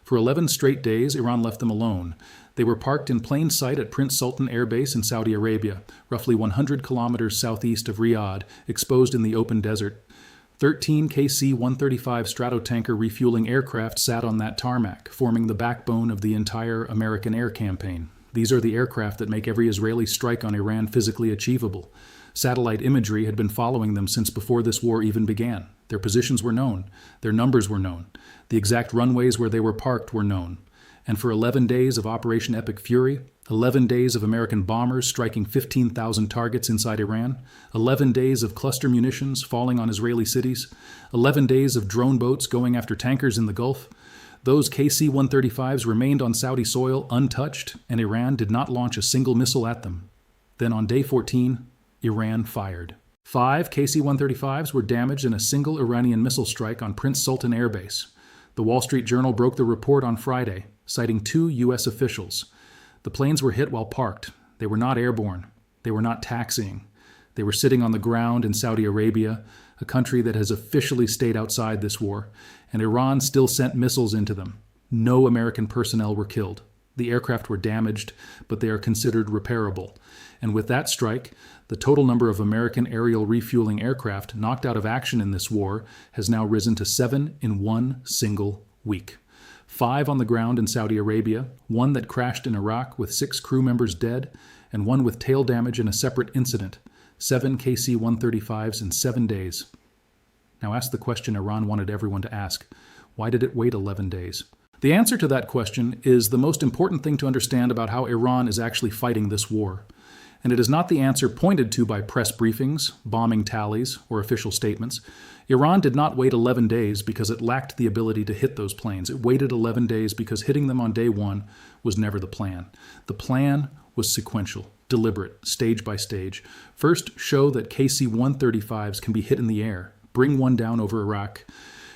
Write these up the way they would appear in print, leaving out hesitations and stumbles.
For 11 straight days, Iran left them alone. They were parked in plain sight at Prince Sultan Air Base in Saudi Arabia, roughly 100 kilometers southeast of Riyadh, exposed in the open desert. 13 KC-135 Stratotanker refueling aircraft sat on that tarmac, forming the backbone of the entire American air campaign. These are the aircraft that make every Israeli strike on Iran physically achievable. Satellite imagery had been following them since before this war even began. Their positions were known. Their numbers were known. The exact runways where they were parked were known. And for 11 days of Operation Epic Fury, 11 days of American bombers striking 15,000 targets inside Iran, 11 days of cluster munitions falling on Israeli cities, 11 days of drone boats going after tankers in the Gulf, those KC-135s remained on Saudi soil untouched, and Iran did not launch a single missile at them. Then on day 14, Iran fired. 5 KC-135s were damaged in a single Iranian missile strike on Prince Sultan Air Base. The Wall Street Journal broke the report on Friday, citing 2 U.S. officials. The planes were hit while parked. They were not airborne. They were not taxiing. They were sitting on the ground in Saudi Arabia, a country that has officially stayed outside this war, and Iran still sent missiles into them. No American personnel were killed. The aircraft were damaged, but they are considered repairable. And with that strike, the total number of American aerial refueling aircraft knocked out of action in this war has now risen to 7 in one single week. 5 on the ground in Saudi Arabia, 1 that crashed in Iraq with 6 crew members dead, and 1 with tail damage in a separate incident. 7 KC-135s in 7 days. Now ask the question Iran wanted everyone to ask. Why did it wait 11 days? The answer to that question is the most important thing to understand about how Iran is actually fighting this war. And it is not the answer pointed to by press briefings, bombing tallies, or official statements. Iran did not wait 11 days because it lacked the ability to hit those planes. It waited 11 days because hitting them on day 1 was never the plan. The plan was sequential, deliberate, stage by stage. First, show that KC-135s can be hit in the air, bring one down over Iraq,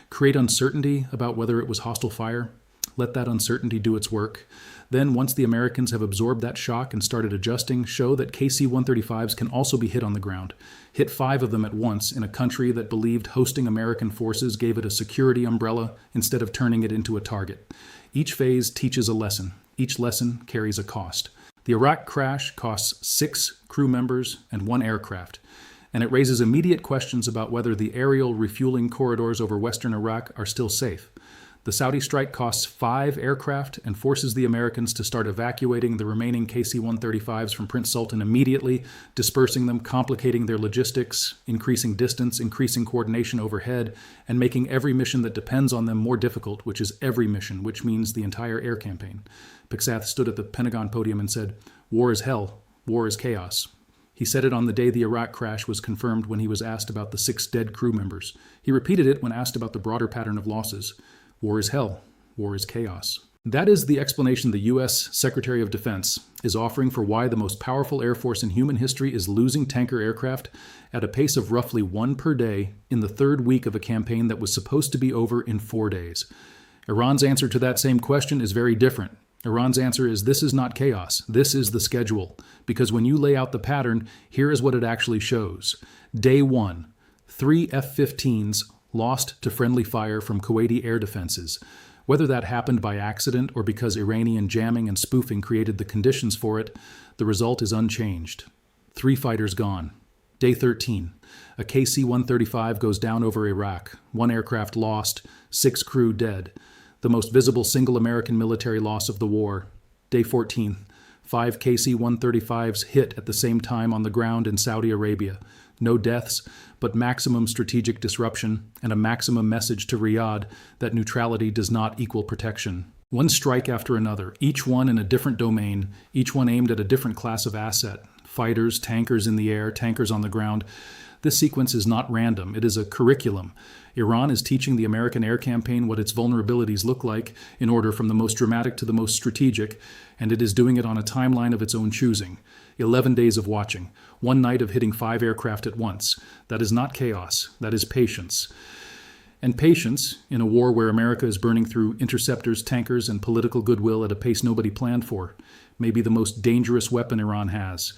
create uncertainty about whether it was hostile fire, let that uncertainty do its work. Then, once the Americans have absorbed that shock and started adjusting, show that KC-135s can also be hit on the ground. Hit 5 of them at once in a country that believed hosting American forces gave it a security umbrella instead of turning it into a target. Each phase teaches a lesson. Each lesson carries a cost. The Iraq crash costs 6 crew members and 1 aircraft, and it raises immediate questions about whether the aerial refueling corridors over western Iraq are still safe. The Saudi strike costs 5 aircraft and forces the Americans to start evacuating the remaining KC-135s from Prince Sultan immediately, dispersing them, complicating their logistics, increasing distance, increasing coordination overhead, and making every mission that depends on them more difficult, which is every mission, which means the entire air campaign. Pixath stood at the Pentagon podium and said, "War is hell. War is chaos." He said it on the day the Iraq crash was confirmed when he was asked about the 6 dead crew members. He repeated it when asked about the broader pattern of losses. War is hell. War is chaos. That is the explanation the U.S. Secretary of Defense is offering for why the most powerful air force in human history is losing tanker aircraft at a pace of roughly 1 per day in the 3rd week of a campaign that was supposed to be over in 4 days. Iran's answer to that same question is very different. Iran's answer is this is not chaos. This is the schedule. Because when you lay out the pattern, here is what it actually shows. Day 1, 3 F-15s lost to friendly fire from Kuwaiti air defenses. Whether that happened by accident or because Iranian jamming and spoofing created the conditions for it, the result is unchanged. 3 fighters gone. Day 13. A KC-135 goes down over Iraq. 1 aircraft lost, 6 crew dead. The most visible single American military loss of the war. Day 14. 5 KC-135s hit at the same time on the ground in Saudi Arabia. No deaths, but maximum strategic disruption and a maximum message to Riyadh that neutrality does not equal protection. 1 strike after another, each one in a different domain, each one aimed at a different class of asset. Fighters, tankers in the air, tankers on the ground. This sequence is not random. It is a curriculum. Iran is teaching the American air campaign what its vulnerabilities look like in order from the most dramatic to the most strategic, and it is doing it on a timeline of its own choosing. 11 days of watching, 1 night of hitting 5 aircraft at once. That is not chaos. That is patience. And patience, in a war where America is burning through interceptors, tankers, and political goodwill at a pace nobody planned for, may be the most dangerous weapon Iran has.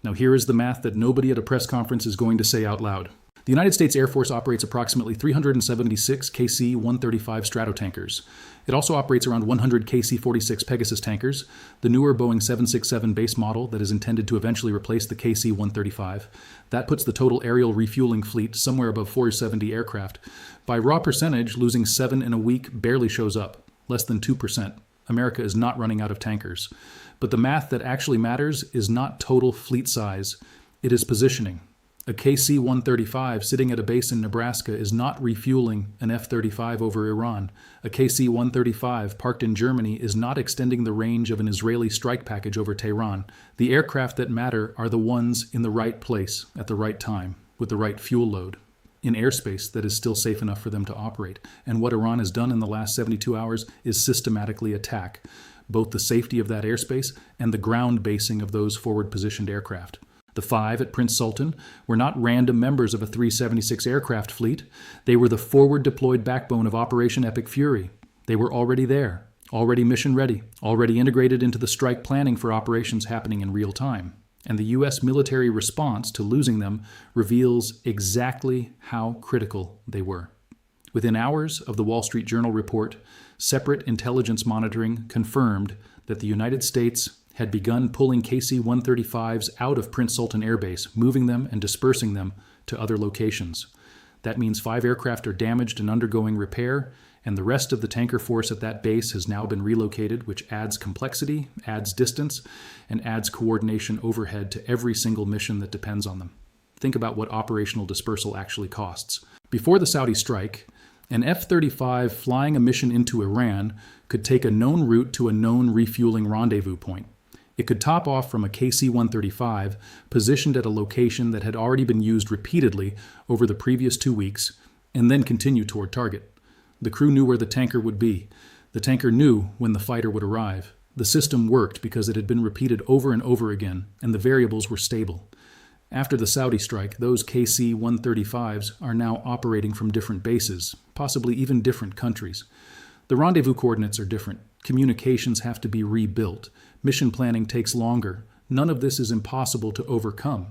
Now here is the math that nobody at a press conference is going to say out loud. The United States Air Force operates approximately 376 KC-135 Stratotankers. It also operates around 100 KC-46 Pegasus tankers, the newer Boeing 767 base model that is intended to eventually replace the KC-135. That puts the total aerial refueling fleet somewhere above 470 aircraft. By raw percentage, losing 7 in a week barely shows up, less than 2%. America is not running out of tankers. But the math that actually matters is not total fleet size. It is positioning. A KC-135 sitting at a base in Nebraska is not refueling an F-35 over Iran. A KC-135 parked in Germany is not extending the range of an Israeli strike package over Tehran. The aircraft that matter are the ones in the right place at the right time, with the right fuel load, in airspace that is still safe enough for them to operate. And what Iran has done in the last 72 hours is systematically attack both the safety of that airspace and the ground basing of those forward-positioned aircraft. The 5 at Prince Sultan were not random members of a 376 aircraft fleet. They were the forward-deployed backbone of Operation Epic Fury. They were already there, already mission-ready, already integrated into the strike planning for operations happening in real time. And the U.S. military response to losing them reveals exactly how critical they were. Within hours of the Wall Street Journal report, separate intelligence monitoring confirmed that the United States had begun pulling KC-135s out of Prince Sultan Air Base, moving them and dispersing them to other locations. That means 5 aircraft are damaged and undergoing repair, and the rest of the tanker force at that base has now been relocated, which adds complexity, adds distance, and adds coordination overhead to every single mission that depends on them. Think about what operational dispersal actually costs. Before the Saudi strike, an F-35 flying a mission into Iran could take a known route to a known refueling rendezvous point. It could top off from a KC-135 positioned at a location that had already been used repeatedly over the previous 2 weeks, and then continue toward target. The crew knew where the tanker would be. The tanker knew when the fighter would arrive. The system worked because it had been repeated over and over again, and the variables were stable. After the Saudi strike, those KC-135s are now operating from different bases, possibly even different countries. The rendezvous coordinates are different. Communications have to be rebuilt. Mission planning takes longer. None of this is impossible to overcome,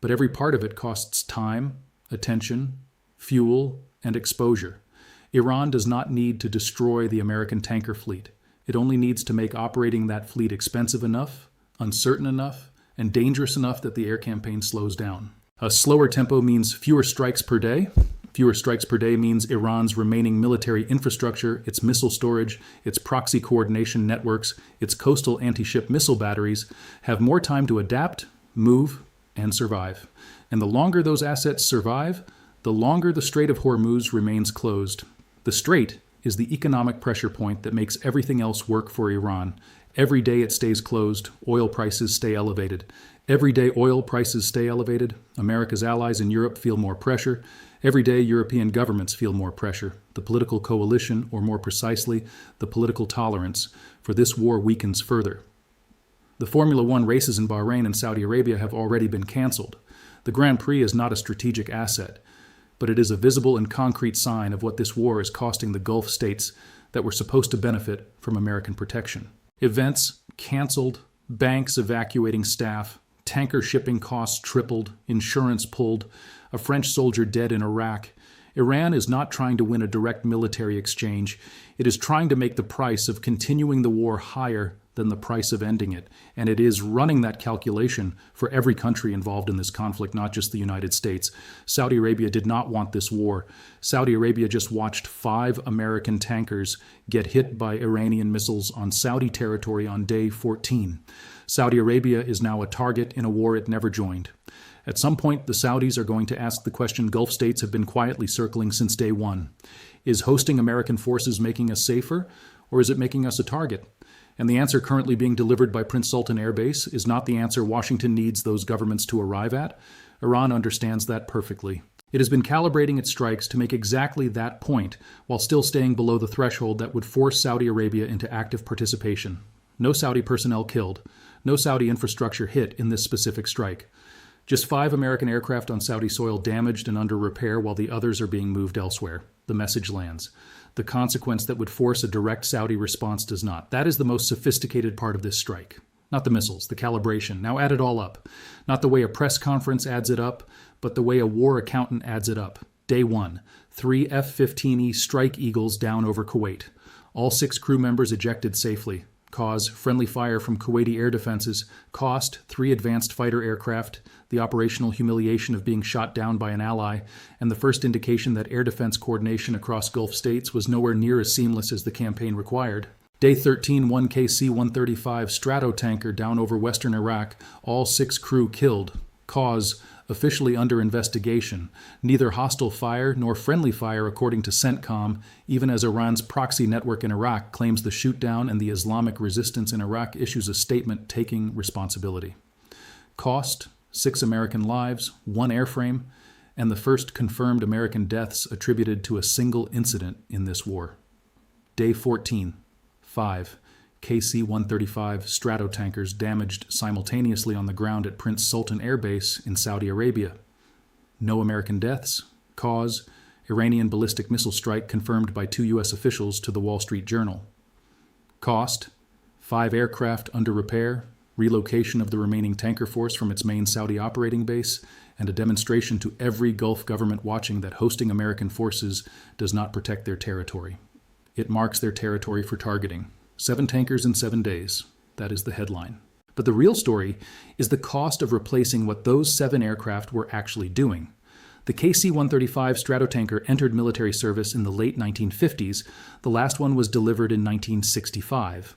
but every part of it costs time, attention, fuel, and exposure. Iran does not need to destroy the American tanker fleet. It only needs to make operating that fleet expensive enough, uncertain enough, and dangerous enough that the air campaign slows down. A slower tempo means fewer strikes per day. Fewer strikes per day means Iran's remaining military infrastructure, its missile storage, its proxy coordination networks, its coastal anti-ship missile batteries have more time to adapt, move, and survive. And the longer those assets survive, the longer the Strait of Hormuz remains closed. The Strait is the economic pressure point that makes everything else work for Iran. Every day it stays closed, oil prices stay elevated. Every day oil prices stay elevated, America's allies in Europe feel more pressure. Every day European governments feel more pressure. The political coalition, or more precisely, the political tolerance, for this war weakens further. The Formula One races in Bahrain and Saudi Arabia have already been canceled. The Grand Prix is not a strategic asset, but it is a visible and concrete sign of what this war is costing the Gulf states that were supposed to benefit from American protection. Events canceled, banks evacuating staff, tanker shipping costs tripled, insurance pulled, a French soldier dead in Iraq. Iran is not trying to win a direct military exchange. It is trying to make the price of continuing the war higher than the price of ending it. And it is running that calculation for every country involved in this conflict, not just the United States. Saudi Arabia did not want this war. Saudi Arabia just watched 5 American tankers get hit by Iranian missiles on Saudi territory on day 14. Saudi Arabia is now a target in a war it never joined. At some point, the Saudis are going to ask the question Gulf states have been quietly circling since day one. Is hosting American forces making us safer, or is it making us a target? And the answer currently being delivered by Prince Sultan Air Base is not the answer Washington needs those governments to arrive at. Iran understands that perfectly. It has been calibrating its strikes to make exactly that point, while still staying below the threshold that would force Saudi Arabia into active participation. No Saudi personnel killed. No Saudi infrastructure hit in this specific strike. Just 5 American aircraft on Saudi soil damaged and under repair while the others are being moved elsewhere. The message lands. The consequence that would force a direct Saudi response does not. That is the most sophisticated part of this strike. Not the missiles, the calibration. Now add it all up. Not the way a press conference adds it up, but the way a war accountant adds it up. Day 1, 3 F-15E Strike Eagles down over Kuwait. All 6 crew members ejected safely. Cause, friendly fire from Kuwaiti air defenses. Cost, 3 advanced fighter aircraft, the operational humiliation of being shot down by an ally, and the first indication that air defense coordination across Gulf states was nowhere near as seamless as the campaign required. Day 13, 1 KC-135 Stratotanker down over western Iraq, all 6 crew killed. Cause, officially under investigation. Neither hostile fire nor friendly fire according to CENTCOM, even as Iran's proxy network in Iraq claims the shootdown and the Islamic resistance in Iraq issues a statement taking responsibility. Cost, 6 American lives, 1 airframe, and the first confirmed American deaths attributed to a single incident in this war. Day 14, 5 KC-135 Stratotankers damaged simultaneously on the ground at Prince Sultan Air Base in Saudi Arabia. No American deaths. Cause, Iranian ballistic missile strike confirmed by 2 U.S. officials to the Wall Street Journal. Cost, 5 aircraft under repair, relocation of the remaining tanker force from its main Saudi operating base, and a demonstration to every Gulf government watching that hosting American forces does not protect their territory. It marks their territory for targeting. 7 tankers in 7 days. That is the headline. But the real story is the cost of replacing what those 7 aircraft were actually doing. The KC-135 Stratotanker entered military service in the late 1950s. The last one was delivered in 1965.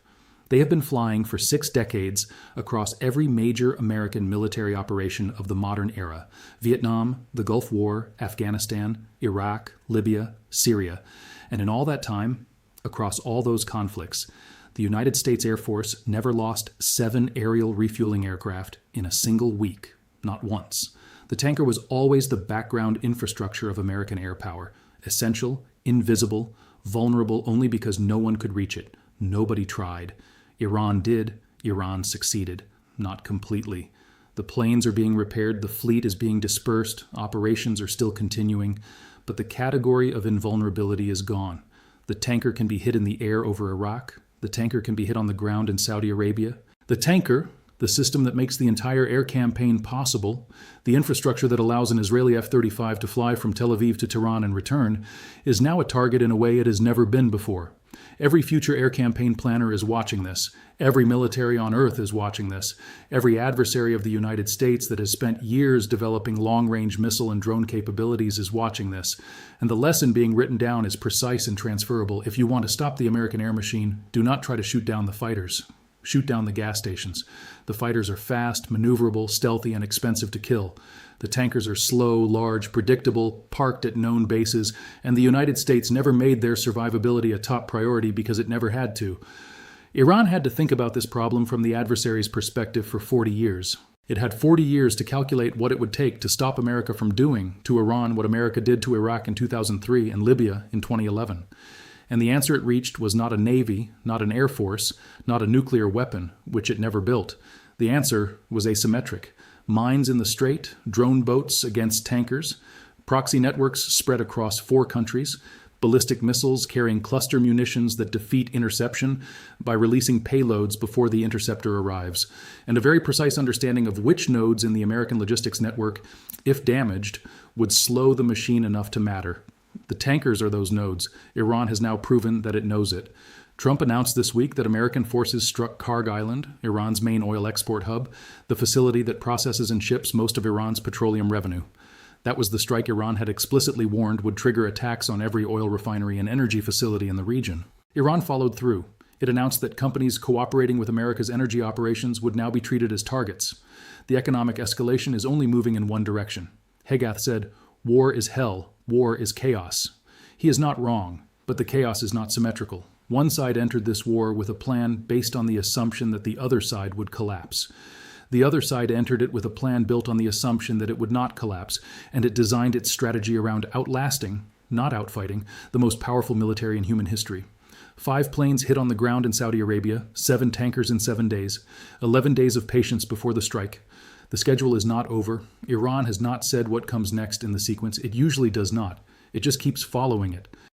They have been flying for 6 decades across every major American military operation of the modern era: Vietnam, the Gulf War, Afghanistan, Iraq, Libya, Syria. And in all that time, across all those conflicts, the United States Air Force never lost 7 aerial refueling aircraft in a single week, not once. The tanker was always the background infrastructure of American air power, essential, invisible, vulnerable only because no one could reach it. Nobody tried. Iran did. Iran succeeded. Not completely. The planes are being repaired, the fleet is being dispersed, operations are still continuing, but the category of invulnerability is gone. The tanker can be hit in the air over Iraq. The tanker can be hit on the ground in Saudi Arabia. The tanker, the system that makes the entire air campaign possible, the infrastructure that allows an Israeli F-35 to fly from Tel Aviv to Tehran and return, is now a target in a way it has never been before. Every future air campaign planner is watching this. Every military on Earth is watching this. Every adversary of the United States that has spent years developing long-range missile and drone capabilities is watching this. And the lesson being written down is precise and transferable. If you want to stop the American air machine, do not try to shoot down the fighters. Shoot down the gas stations. The fighters are fast, maneuverable, stealthy, and expensive to kill. The tankers are slow, large, predictable, parked at known bases, and the United States never made their survivability a top priority because it never had to. Iran had to think about this problem from the adversary's perspective for 40 years. It had 40 years to calculate what it would take to stop America from doing to Iran what America did to Iraq in 2003 and Libya in 2011. And the answer it reached was not a navy, not an air force, not a nuclear weapon, which it never built. The answer was asymmetric. Mines in the Strait, drone boats against tankers, proxy networks spread across 4 countries, ballistic missiles carrying cluster munitions that defeat interception by releasing payloads before the interceptor arrives, and a very precise understanding of which nodes in the American logistics network, if damaged, would slow the machine enough to matter. The tankers are those nodes. Iran has now proven that it knows it. Trump announced this week that American forces struck Karg Island, Iran's main oil export hub, the facility that processes and ships most of Iran's petroleum revenue. That was the strike Iran had explicitly warned would trigger attacks on every oil refinery and energy facility in the region. Iran followed through. It announced that companies cooperating with America's energy operations would now be treated as targets. The economic escalation is only moving in one direction. Hegath said, "War is hell. War is chaos." He is not wrong, but the chaos is not symmetrical. One side entered this war with a plan based on the assumption that the other side would collapse. The other side entered it with a plan built on the assumption that it would not collapse, and it designed its strategy around outlasting, not outfighting, the most powerful military in human history. 5 planes hit on the ground in Saudi Arabia, 7 tankers in 7 days, 11 days of patience before the strike. The schedule is not over. Iran has not said what comes next in the sequence. It usually does not. It just keeps following it.